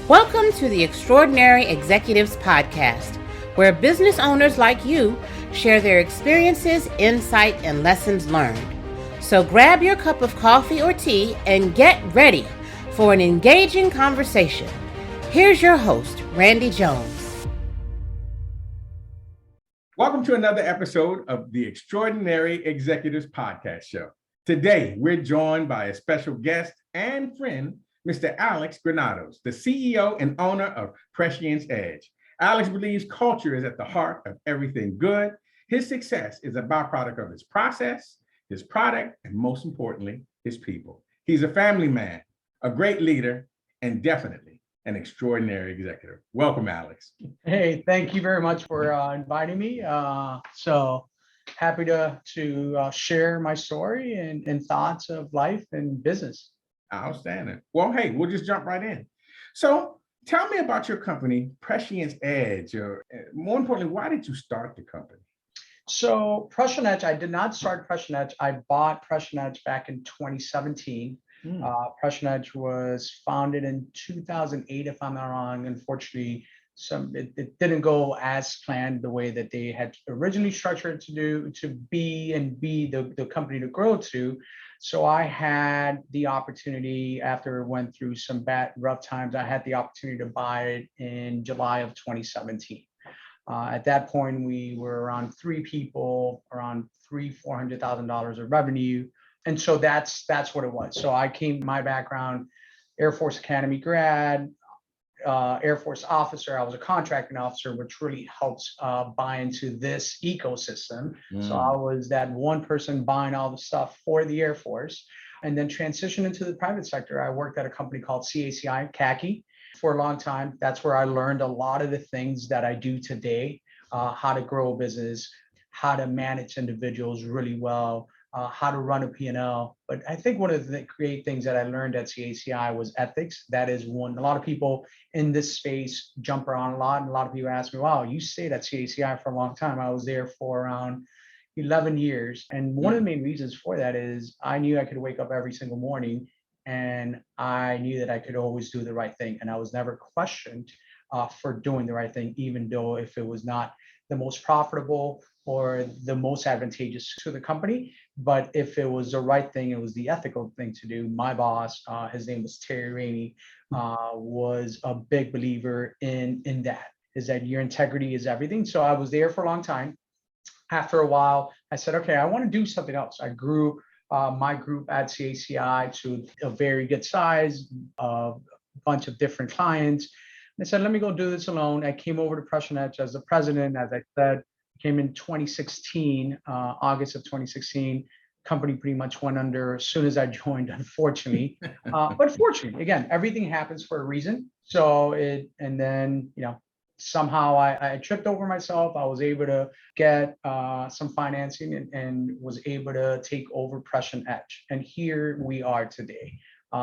Welcome to the Extraordinary Executives Podcast, where business owners like you share their experiences, insight, and lessons learned. So grab your cup of coffee or tea and get ready for an engaging conversation. Here's your host, Randy Jones. Welcome to another episode of the Extraordinary Executives Podcast Show. Today, we're joined by a special guest and friend, Mr. Alex Granados, the CEO and owner of Prescient Edge. Alex believes culture is at the heart of everything good. His success is a byproduct of his process, his product, and most importantly, his people. He's a family man, a great leader, and definitely an extraordinary executive. Welcome, Alex. Hey, thank you very much for inviting me. So happy to share my story and thoughts of life and business. Outstanding. Well, hey, we'll just jump right in. So tell me about your company, Prescient Edge, or more importantly, why did you start the company? So Prescient Edge, I did not start Prescient Edge. I bought Prescient Edge back in 2017. Prescient Edge was founded in 2008, if I'm not wrong. Unfortunately, it didn't go as planned the way that they had originally structured to be the company to grow to. So I had the opportunity, after it went through some rough times, I had the opportunity to buy it in July of 2017. At that point, we were around 3 people, around $400,000 of revenue. And so that's what it was. So my background, Air Force Academy grad, Air Force officer. I was a contracting officer, which really helps buy into this ecosystem. So I was that one person buying all the stuff for the Air Force, and then transitioned into the private sector. I worked at a company called CACI, khaki, for a long time. That's where I learned a lot of the things that I do today, how to grow a business, how to manage individuals really well, how to run a P&L. But I think one of the great things that I learned at CACI was ethics. That is one. A lot of people in this space jump around a lot. And a lot of people ask me, wow, you stayed at CACI for a long time. I was there for around 11 years. And one of the main reasons for that is I knew I could wake up every single morning and I knew that I could always do the right thing. And I was never questioned for doing the right thing, even though if it was not the most profitable or the most advantageous to the company. But if it was the right thing, it was the ethical thing to do. My boss, his name was Terry Rainey, was a big believer in that, is that your integrity is everything. So I was there for a long time. After a while, I said, okay, I want to do something else. I grew my group at CACI to a very good size, a bunch of different clients. I said, let me go do this alone. I came over to Prescient Edge as the president. As I said, came in 2016, August of 2016. Company pretty much went under as soon as I joined, unfortunately. But fortunately, again, everything happens for a reason. So somehow I tripped over myself. I was able to get some financing and was able to take over Prescient Edge. And here we are today.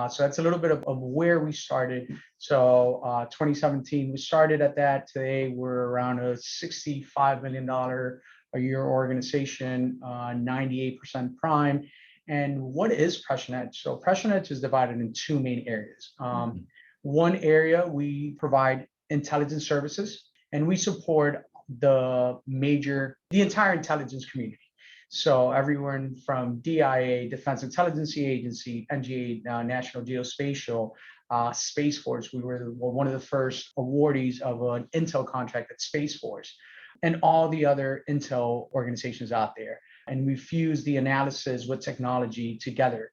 So that's a little bit of where we started. So 2017, we started at that. Today, we're around a $65 million a year organization, 98% prime. And what is Prescient Edge? So Prescient Edge is divided in 2 main areas. One area, we provide intelligence services, and we support the entire intelligence community. So everyone from DIA, Defense Intelligence Agency, NGA, National Geospatial, Space Force. We were one of the first awardees of an intel contract at Space Force, and all the other intel organizations out there. And we fuse the analysis with technology together.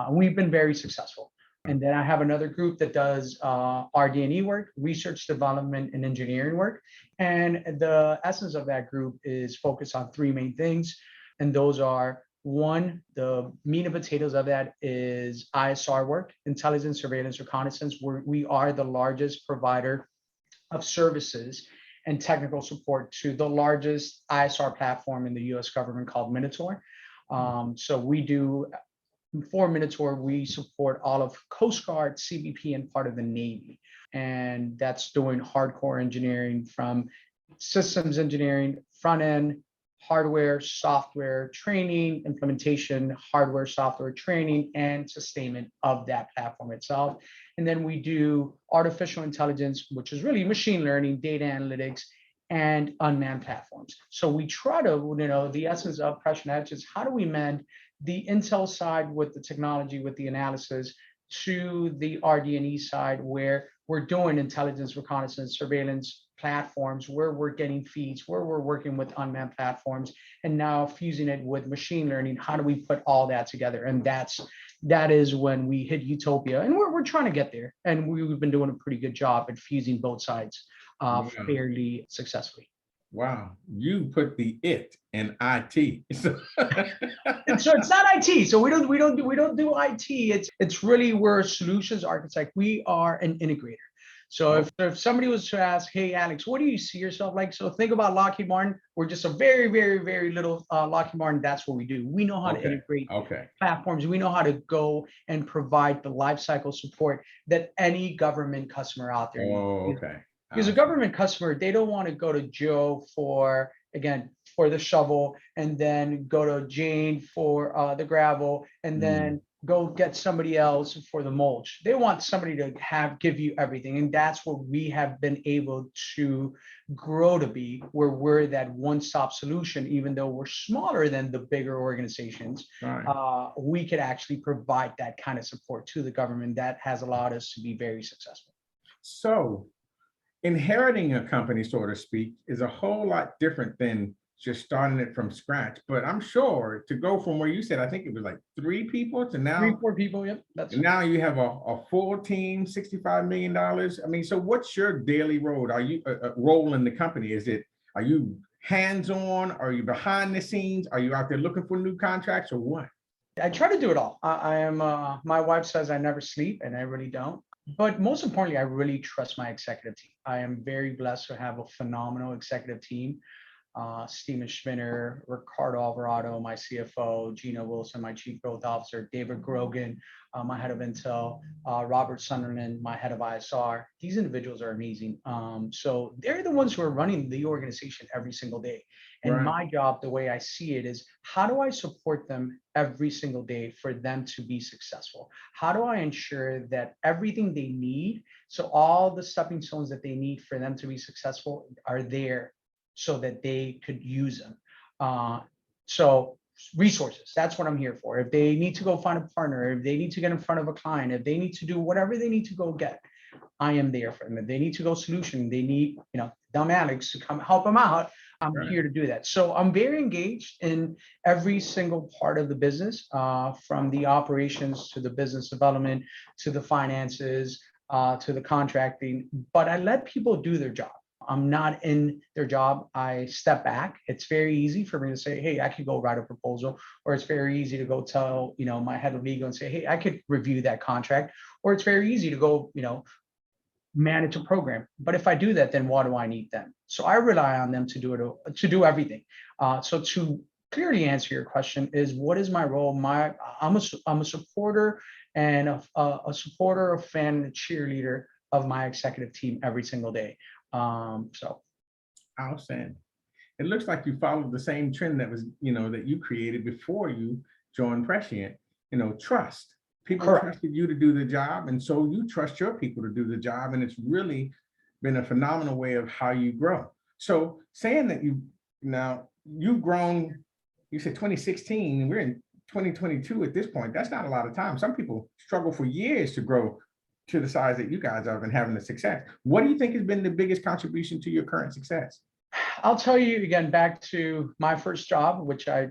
We've been very successful. And then I have another group that does RD&E work, research, development, and engineering work. And the essence of that group is focused on 3 main things. And those are, one, the meat and potatoes of that is ISR work, intelligence, surveillance, reconnaissance. We are the largest provider of services and technical support to the largest ISR platform in the US government called Minotaur. So we do, for Minotaur, we support all of Coast Guard, CBP, and part of the Navy. And that's doing hardcore engineering from systems engineering, front end, hardware, software training, implementation, hardware, software training, and sustainment of that platform itself. And then we do artificial intelligence, which is really machine learning, data analytics, and unmanned platforms. So we try to, the essence of Prescient Edge is how do we mend the intel side with the technology, with the analysis, to the RD&E side, where we're doing intelligence, reconnaissance, surveillance platforms, where we're getting feeds, where we're working with unmanned platforms, and now fusing it with machine learning. How do we put all that together? And that is when we hit utopia, and we're trying to get there. And we've been doing a pretty good job at fusing both sides fairly successfully. Wow, you put the it in IT. So it's not IT. So we don't do IT. It's really, we're a solutions architect. We are an integrator. So if somebody was to ask, hey, Alex, what do you see yourself like? So think about Lockheed Martin. We're just a very, very, very little Lockheed Martin. That's what we do. We know how to integrate platforms. We know how to go and provide the lifecycle support that any government customer out there needs. Because a government customer, they don't want to go to Joe for the shovel, and then go to Jane for the gravel, and then go get somebody else for the mulch. They want somebody to give you everything. And that's what we have been able to grow to be, where we're that one-stop solution. Even though we're smaller than the bigger organizations, we could actually provide that kind of support to the government. That has allowed us to be very successful. So inheriting a company, so to speak, is a whole lot different than just starting it from scratch. But I'm sure to go from where you said, I think it was like 3 people to now 3-4 people. Yep. Now you have a full team, $65 million. I mean, so what's your daily role? Are you role in the company? Are you hands-on? Are you behind the scenes? Are you out there looking for new contracts, or what? I try to do it all. I am, my wife says I never sleep, and I really don't. But most importantly, I really trust my executive team. I am very blessed to have a phenomenal executive team. Steven Schminner, Ricardo Alvarado, my CFO, Gina Wilson, my Chief Growth Officer, David Grogan, my head of Intel, Robert Sunderland, my head of ISR. These individuals are amazing. So they're the ones who are running the organization every single day. And my job, the way I see it, is how do I support them every single day for them to be successful? How do I ensure that everything they need, so all the stepping stones that they need for them to be successful, are there so that they could use them? So resources, that's what I'm here for. If they need to go find a partner, if they need to get in front of a client, if they need to do whatever they need to go get, I am there for them. If they need to go solution, they need, dumb Alex to come help them out, I'm here to do that. So I'm very engaged in every single part of the business, from the operations to the business development, to the finances, to the contracting, but I let people do their job. I'm not in their job. I step back. It's very easy for me to say, hey, I could go write a proposal, or it's very easy to go tell, my head of legal and say, hey, I could review that contract, or it's very easy to go, manage a program. But if I do that, then why do I need them? So I rely on them to do everything. So to clearly answer your question is, what is my role? I'm a supporter, and a supporter, a fan, and a cheerleader of my executive team every single day. So outstanding. It looks like you followed the same trend that was, that you created before you joined Prescient. Trust. People trusted you to do the job, and so you trust your people to do the job, and it's really been a phenomenal way of how you grow. So saying that you've grown, you said 2016, and we're in 2022 at this point. That's not a lot of time. Some people struggle for years to grow to the size that you guys have been having the success. What do you think has been the biggest contribution to your current success? I'll tell you again, back to my first job, which I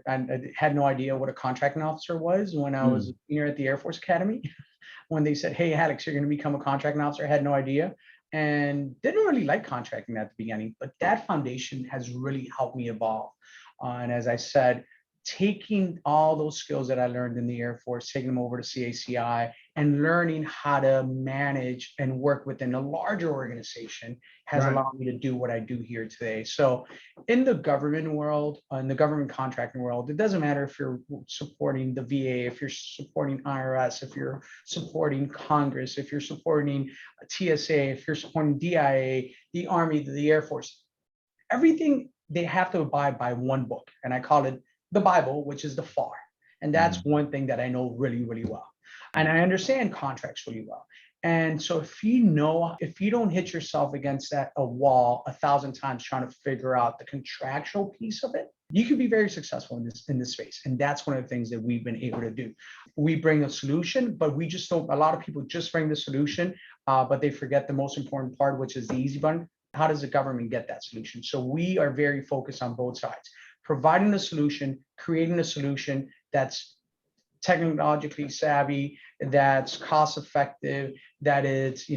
had no idea what a contracting officer was when I was here at the Air Force Academy. When they said, hey, Alex, you're going to become a contracting officer, I had no idea, and didn't really like contracting at the beginning, but that foundation has really helped me evolve. And as I said, taking all those skills that I learned in the Air Force, taking them over to CACI, and learning how to manage and work within a larger organization has allowed me to do what I do here today. So in the government world, in the government contracting world, it doesn't matter if you're supporting the VA, if you're supporting IRS, if you're supporting Congress, if you're supporting TSA, if you're supporting DIA, the Army, the Air Force, everything, they have to abide by one book. And I call it the Bible, which is the FAR. And that's one thing that I know really, really well. And I understand contracts really well. And so if you don't hit yourself against a wall 1,000 times trying to figure out the contractual piece of it, you can be very successful in this space. And that's one of the things that we've been able to do. We bring a solution, but we just don't, a lot of people just bring the solution, but they forget the most important part, which is the easy button. How does the government get that solution? So we are very focused on both sides, providing a solution, creating a solution that's technologically savvy, that's cost effective, that is,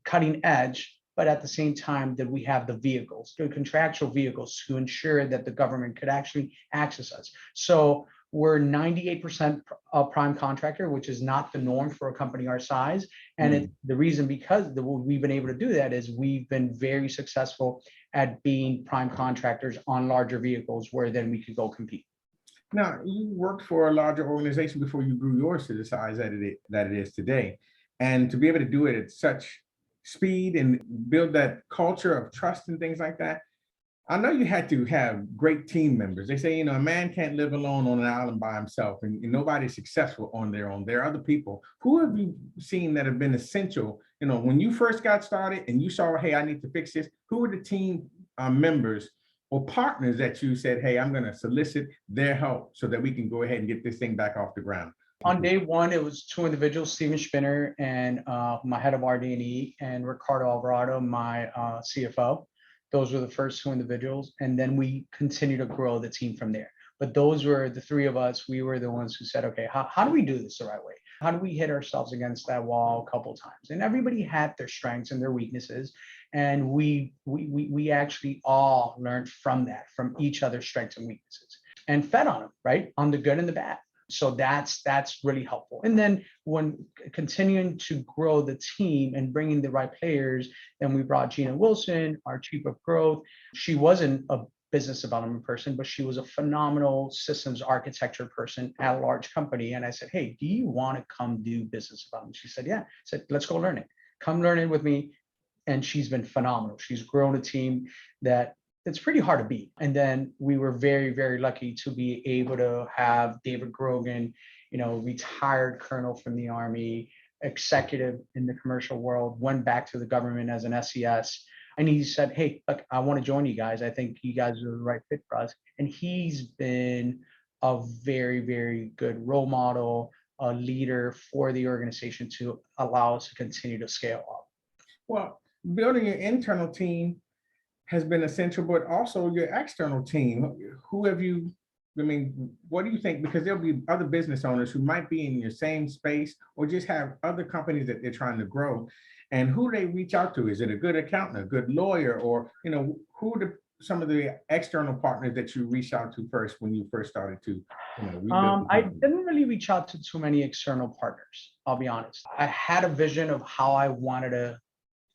cutting edge, but at the same time that we have the vehicles, the contractual vehicles to ensure that the government could actually access us. So we're 98% a prime contractor, which is not the norm for a company our size. And the reason because we've been able to do that is we've been very successful at being prime contractors on larger vehicles where then we could go compete. Now, you worked for a larger organization before you grew yours to the size that it is today. And to be able to do it at such speed and build that culture of trust and things like that, I know you had to have great team members. They say, a man can't live alone on an island by himself, and nobody's successful on their own. There are other people. Who have you seen that have been essential? When you first got started and you saw, hey, I need to fix this, who were the team members or partners that you said, hey, I'm going to solicit their help so that we can go ahead and get this thing back off the ground? On day one, it was two individuals, Steven Spinner and my head of RD&E, and Ricardo Alvarado, my CFO. Those were the first two individuals. And then we continue to grow the team from there. But those were the three of us. We were the ones who said, okay, how do we do this the right way? How do we hit ourselves against that wall a couple of times? And everybody had their strengths and their weaknesses. And we actually all learned from that, from each other's strengths and weaknesses, and fed on them, right? On the good and the bad. So that's really helpful. And then when continuing to grow the team and bringing the right players, then we brought Gina Wilson, our chief of growth. She wasn't a business development person, but she was a phenomenal systems architecture person at a large company. And I said, hey, do you want to come do business development? She said, yeah. I said, let's go learn it. Come learn it with me. And she's been phenomenal. She's grown a team that it's pretty hard to beat. And then we were very, very lucky to be able to have David Grogan, retired colonel from the Army, executive in the commercial world, went back to the government as an SES. And he said, hey, look, I want to join you guys. I think you guys are the right fit for us. And he's been a very, very good role model, a leader for the organization to allow us to continue to scale up. Well, building an internal team has been essential, but also your external team. Who have you, what do you think? Because there'll be other business owners who might be in your same space or just have other companies that they're trying to grow. And who do they reach out to? Is it a good accountant, a good lawyer, or, who are some of the external partners that you reached out to first when you first started to, rebuild? I didn't really reach out to too many external partners, I'll be honest. I had a vision of how I wanted to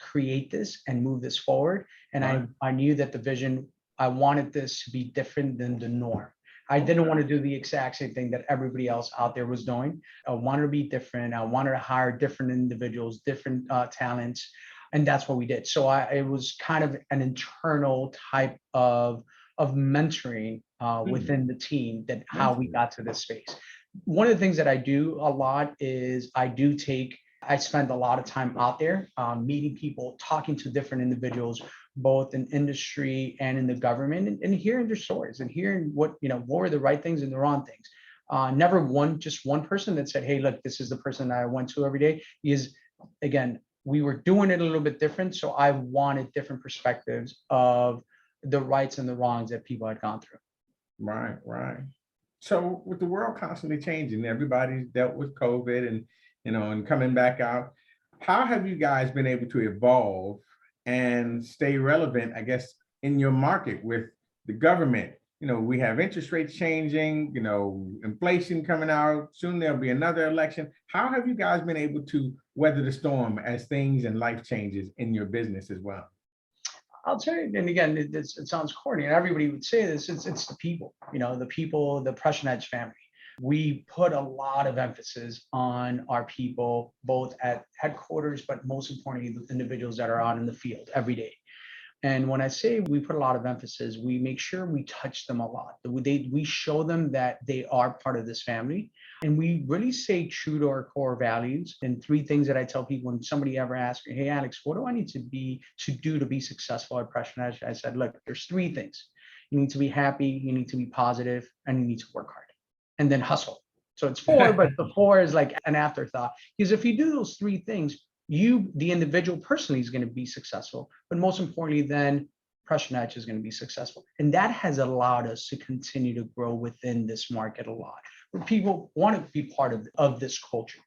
create this and move this forward. And right. I knew that the vision, I wanted this to be different than the norm. I didn't want to do the exact same thing that everybody else out there was doing. I wanted to be different. I wanted to hire different individuals, different talents. And that's what we did. So it was kind of an internal type of mentoring within the team, that how we got to this space. One of the things that I do a lot is I spend a lot of time out there meeting people, talking to different individuals, both in industry and in the government, and hearing their stories and hearing what were the right things and the wrong things. Never just one person that said, hey, look, this is the person that I went to every day. Because again, we were doing it a little bit different. So I wanted different perspectives of the rights and the wrongs that people had gone through. Right. So with the world constantly changing, everybody's dealt with COVID and and coming back out. How have you guys been able to evolve and stay relevant, I guess, in your market with the government? We have interest rates changing, inflation coming out. Soon there'll be another election. How have you guys been able to weather the storm as things and life changes in your business as well? I'll tell you, and again, it sounds corny, and everybody would say this, it's the people, the Prescient Edge family. We put a lot of emphasis on our people, both at headquarters, but most importantly, the individuals that are out in the field every day. And when I say we put a lot of emphasis, we make sure we touch them a lot. We show them that they are part of this family. And we really stay true to our core values. And three things that I tell people when somebody ever asks me, hey, Alex, what do I need to do to be successful at Prescient Edge? I said, look, there's three things. You need to be happy, you need to be positive, and you need to work hard. And then hustle. So it's four, but the four is like an afterthought. Because if you do those three things, you, the individual personally, is going to be successful. But most importantly, then Prescient Edge is going to be successful. And that has allowed us to continue to grow within this market a lot, where people want to be part of this culture.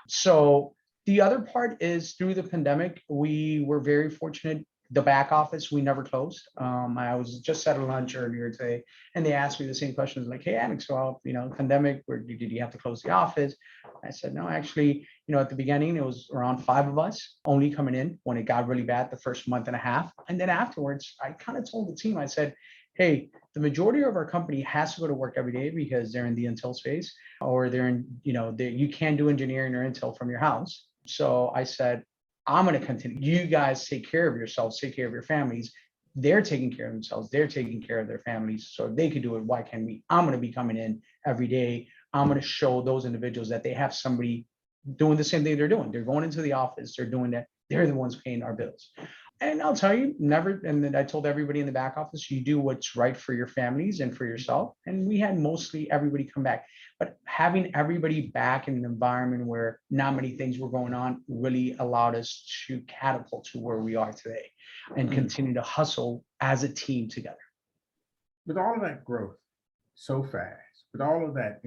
So the other part is through the pandemic, we were very fortunate. The back office, we never closed. I was just at a lunch earlier today, and they asked me the same questions like, hey, Alex, well, pandemic, did you have to close the office? I said, no, actually, at the beginning, it was around 5 of us only coming in when it got really bad the first month and a half. And then afterwards, I kind of told the team, I said, hey, the majority of our company has to go to work every day because they're in the Intel space, or they're in, you can't do engineering or Intel from your house. So I said, I'm going to continue. You guys take care of yourselves, take care of your families. They're taking care of themselves. They're taking care of their families. So if they could do it, why can't we? I'm going to be coming in every day. I'm going to show those individuals that they have somebody doing the same thing they're doing. They're going into the office. They're doing that. They're the ones paying our bills. And I'll tell you, never, and then I told everybody in the back office, you do what's right for your families and for yourself. And we had mostly everybody come back. But having everybody back in an environment where not many things were going on really allowed us to catapult to where we are today and continue to hustle as a team together. With all of that growth so fast, with all of that,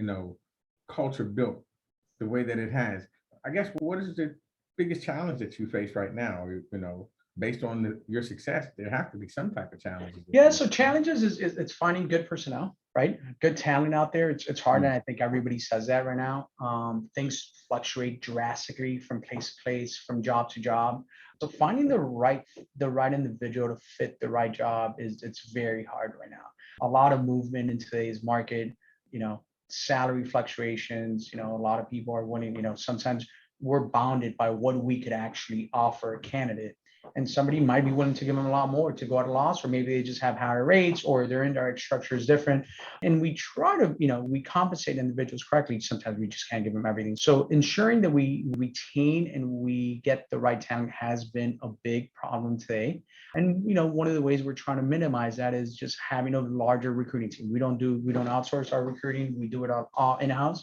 culture built the way that it has, I guess, what is the biggest challenge that you face right now? Based on your success, there have to be some type of challenges. Yeah, so challenges is it's finding good personnel, right? Good talent out there. It's hard, and I think everybody says that right now. Things fluctuate drastically from place to place, from job to job. So finding the right individual to fit the right job it's very hard right now. A lot of movement in today's market, salary fluctuations. A lot of people are wanting, sometimes we're bounded by what we could actually offer a candidate. And somebody might be willing to give them a lot more to go at a loss, or maybe they just have higher rates, or their indirect structure is different. And we try to, we compensate individuals correctly. Sometimes we just can't give them everything. So ensuring that we retain and we get the right talent has been a big problem today. And, one of the ways we're trying to minimize that is just having a larger recruiting team. We don't outsource our recruiting. We do it all in-house,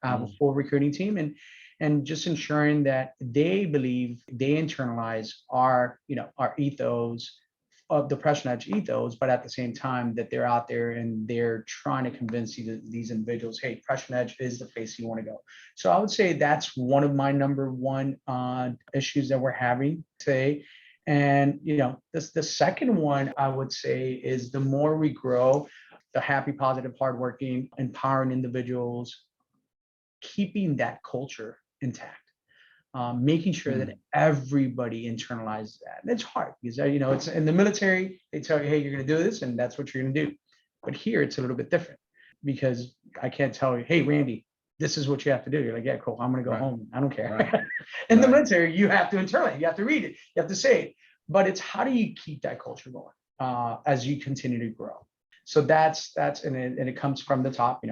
a full recruiting team. And just ensuring that they believe, they internalize our ethos of the Prescient Edge ethos, but at the same time that they're out there and they're trying to convince these individuals, hey, Prescient Edge is the place you want to go. So I would say that's one of my number one issues that we're having today. And the second one I would say is the more we grow, the happy, positive, hardworking, empowering individuals, keeping that culture intact, making sure that everybody internalizes that. And it's hard because it's in the military, they tell you, hey, you're going to do this, and that's what you're going to do. But here it's a little bit different because I can't tell you, hey, Randy, this is what you have to do. You're like, yeah, cool, I'm going to go home. I don't care. Right. In the military, you have to internalize, you have to read it, you have to say it. But it's how do you keep that culture going as you continue to grow? So that's and it comes from the top.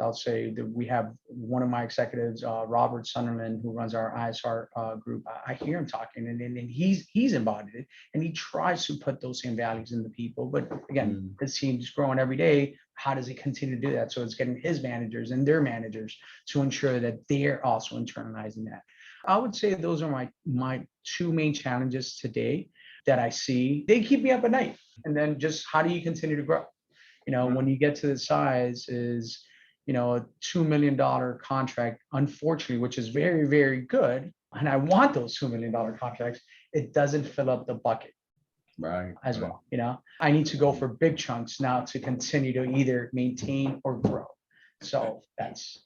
I'll say that we have one of my executives, Robert Sunderland, who runs our ISR group. I hear him talking, and he's embodied it, and he tries to put those same values in the people. But again, his team's growing every day. How does he continue to do that? So it's getting his managers and their managers to ensure that they're also internalizing that. I would say those are my two main challenges today that I see. They keep me up at night. And then just how do you continue to grow? When you get to the size is, a $2 million contract, unfortunately, which is very, very good. And I want those $2 million contracts. It doesn't fill up the bucket as well. I need to go for big chunks now to continue to either maintain or grow. So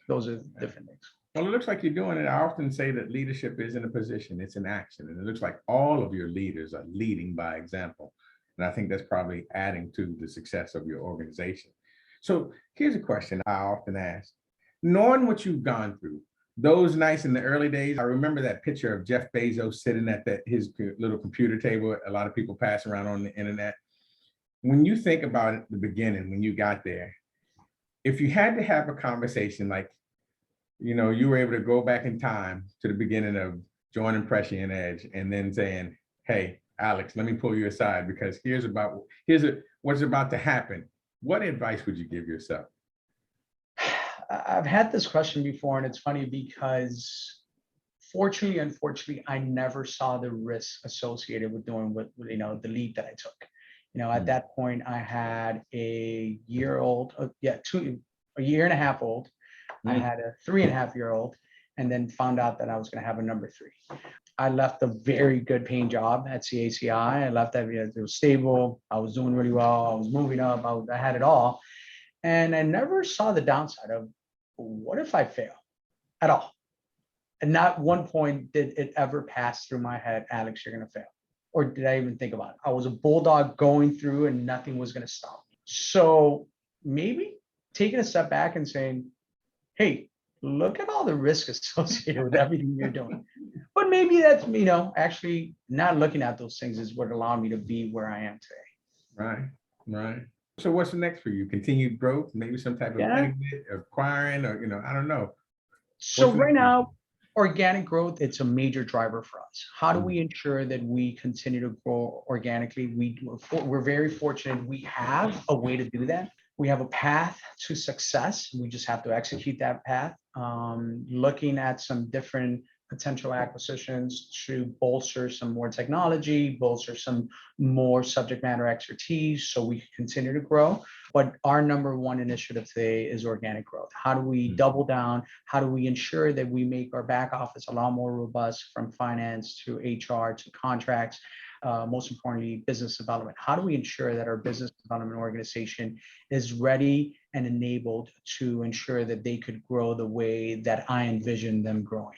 those are different things. Well, it looks like you're doing it. I often say that leadership isn't a position, it's an action. And it looks like all of your leaders are leading by example. And I think that's probably adding to the success of your organization. So here's a question I often ask. Knowing what you've gone through, those nights in the early days, I remember that picture of Jeff Bezos sitting at his little computer table. A lot of people pass around on the internet. When you think about it, the beginning, when you got there, if you had to have a conversation, like, you were able to go back in time to the beginning of joining Prescient Edge and then saying, hey, Alex, let me pull you aside because here's what's about to happen. What advice would you give yourself? I've had this question before, and it's funny because fortunately, unfortunately, I never saw the risk associated with doing the leap that I took. At that point, I had a year and a half old. I had a 3.5-year-old, and then found out that I was going to have a number 3. I left a very good paying job at CACI. I left that it was stable. I was doing really well. I was moving up. I had it all. And I never saw the downside of what if I fail at all. And not one point did it ever pass through my head, Alex, you're going to fail. Or did I even think about it? I was a bulldog going through and nothing was going to stop me. So maybe taking a step back and saying, hey, look at all the risk associated with everything you're doing. But maybe that's, actually not looking at those things is what allowed me to be where I am today. Right. So what's next for you? Continued growth, maybe some type of exit, acquiring, or, I don't know. So right now, organic growth, it's a major driver for us. How do we ensure that we continue to grow organically? We're very fortunate. We have a way to do that. We have a path to success. We just have to execute that path. Looking at some different potential acquisitions to bolster some more technology, bolster some more subject matter expertise so we can continue to grow. But our number one initiative today is organic growth. How do we double down? How do we ensure that we make our back office a lot more robust, from finance to HR to contracts? Most importantly, business development. How do we ensure that our business development organization is ready and enabled to ensure that they could grow the way that I envision them growing?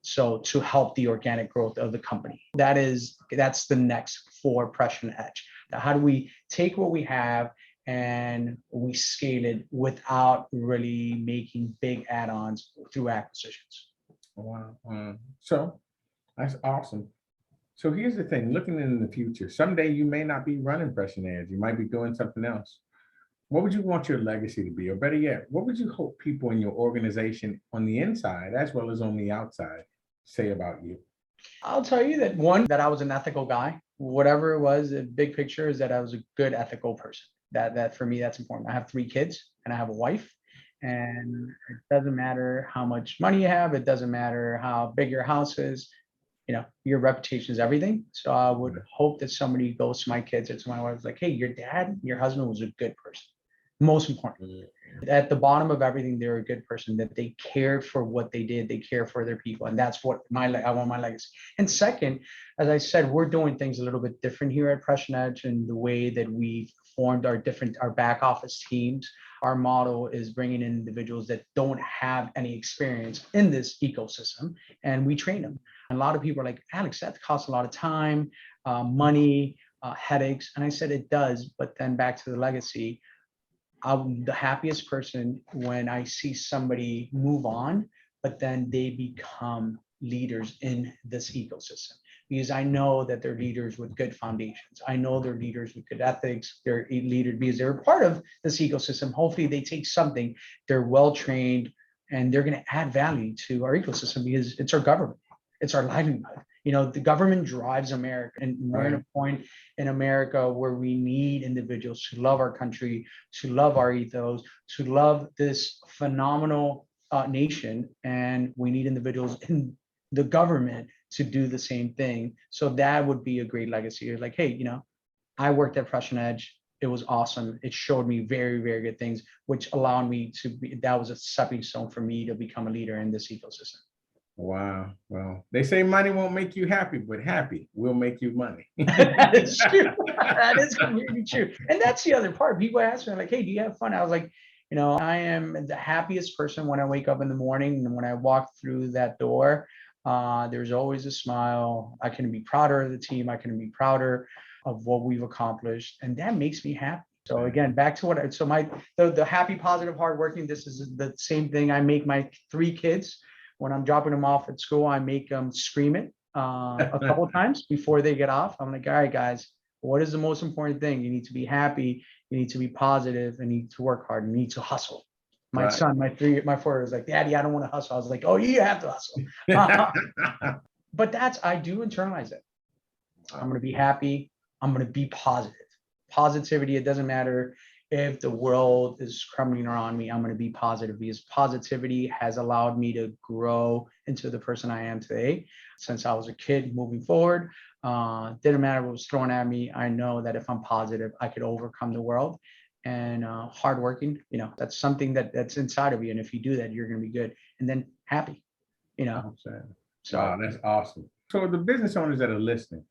So to help the organic growth of the company, that's the next for Prescient Edge. Now, how do we take what we have and we scale it without really making big add-ons through acquisitions? Wow. So that's awesome. So here's the thing, looking in the future, someday you may not be running Prescient Edge. You might be doing something else. What would you want your legacy to be? Or better yet, what would you hope people in your organization on the inside as well as on the outside say about you? I'll tell you that I was an ethical guy. Whatever it was, the big picture is that I was a good ethical person. That for me, that's important. I have 3 kids and I have a wife. And it doesn't matter how much money you have. It doesn't matter how big your house is. Your reputation is everything. So I would hope that somebody goes to my kids or to my wife like, hey, your dad, your husband was a good person. Most important. At the bottom of everything, they're a good person, that they cared for what they did. They care for their people. And that's what I want my legacy. And second, as I said, we're doing things a little bit different here at Prescient Edge in the way that we've formed our back office teams. Our model is bringing in individuals that don't have any experience in this ecosystem, and we train them. And a lot of people are like, Alex, that costs a lot of time, money, headaches. And I said, it does. But then back to the legacy, I'm the happiest person when I see somebody move on, but then they become leaders in this ecosystem, because I know that they're leaders with good foundations. I know they're leaders with good ethics. They're leaders because they're part of this ecosystem. Hopefully they take something, they're well-trained, and they're going to add value to our ecosystem because it's our government. It's our livelihood. The government drives America, and we're in a point in America where we need individuals to love our country, to love our ethos, to love this phenomenal nation. And we need individuals in the government to do the same thing. So that would be a great legacy. You're like, hey, I worked at Prescient Edge. It was awesome. It showed me very, very good things, which allowed me that was a stepping stone for me to become a leader in this ecosystem. Wow. Well, they say money won't make you happy, but happy will make you money. That is true. That is completely true. And that's the other part. People ask me like, hey, do you have fun? I was like, I am the happiest person when I wake up in the morning. And when I walk through that door, there's always a smile. I can be prouder of the team. I can be prouder of what we've accomplished. And that makes me happy. So again, back to the happy, positive, hardworking, this is the same thing. I make my 3 kids When I'm dropping them off at school, I make them scream it a couple of times before they get off. I'm like, all right, guys, what is the most important thing? You need to be happy. You need to be positive. And you need to work hard. You need to hustle. My son, my 4 was like, Daddy, I don't want to hustle. I was like, oh, you have to hustle. But I do internalize it. I'm going to be happy. I'm going to be positive. Positivity, it doesn't matter if the world is crumbling around me, I'm going to be positive, because positivity has allowed me to grow into the person I am today. Since I was a kid moving forward, didn't matter what was thrown at me. I know that if I'm positive, I could overcome the world. And hardworking, that's something that's inside of you. And if you do that, you're going to be good. And then happy, So wow, that's awesome. So the business owners that are listening,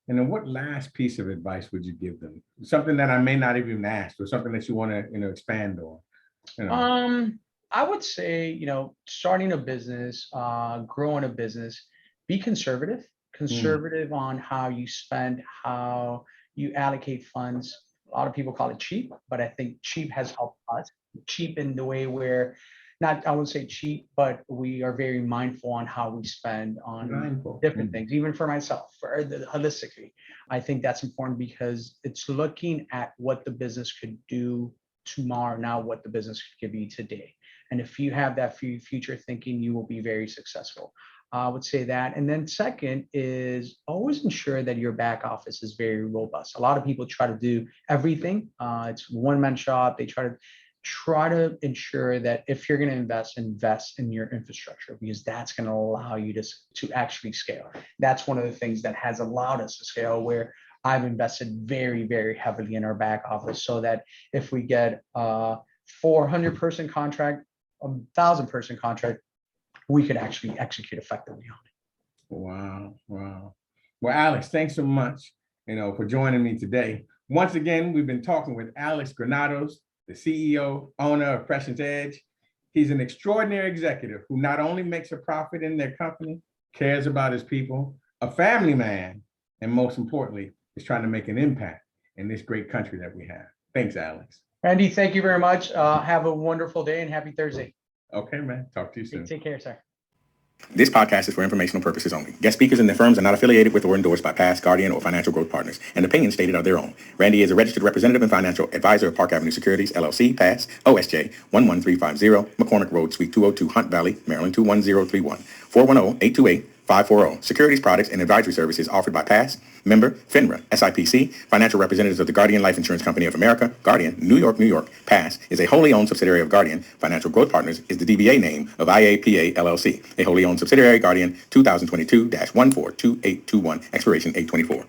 what last piece of advice would you give them? Something that I may not even ask, or something that you want to, expand on? I would say, starting a business, growing a business, be conservative on how you spend, how you allocate funds. A lot of people call it cheap, but I think cheap has helped us. Cheap in the way where, I wouldn't say cheap, but we are very mindful on how we spend on different things, even for myself, holistically. I think that's important because it's looking at what the business could do tomorrow, now what the business could give you today. And if you have that future thinking, you will be very successful. I would say that. And then second is always ensure that your back office is very robust. A lot of people try to do everything. It's one-man shop. They try to ensure that if you're going to invest in your infrastructure, because that's going to allow you to actually scale. That's one of the things that has allowed us to scale, where I've invested very, very heavily in our back office, so that if we get a 400-person contract, 1,000-person contract, we could actually execute effectively on it. Wow. Well, Alex, thanks so much, for joining me today. Once again, we've been talking with Alex Granados, the CEO, owner of Prescient Edge. He's an extraordinary executive who not only makes a profit in their company, cares about his people, a family man, and most importantly, is trying to make an impact in this great country that we have. Thanks, Alex. Randy, thank you very much. Have a wonderful day and happy Thursday. Okay, man. Talk to you soon. Take care, sir. This podcast is for informational purposes only. Guest speakers and their firms are not affiliated with or endorsed by Pass, Guardian, or Financial Growth Partners, and opinions stated are their own. Randy is a registered representative and financial advisor of Park Avenue Securities, LLC, Pass, OSJ 11350, McCormick Road, Suite 202, Hunt Valley, Maryland 21031, 410-828-540. Securities products and advisory services offered by Pass, member, FINRA, SIPC, financial representatives of the Guardian Life Insurance Company of America, Guardian, New York, New York. Pass is a wholly owned subsidiary of Guardian. Financial Growth Partners is the DBA name of IAPA LLC, a wholly owned subsidiary, Guardian 2022-142821, expiration 824.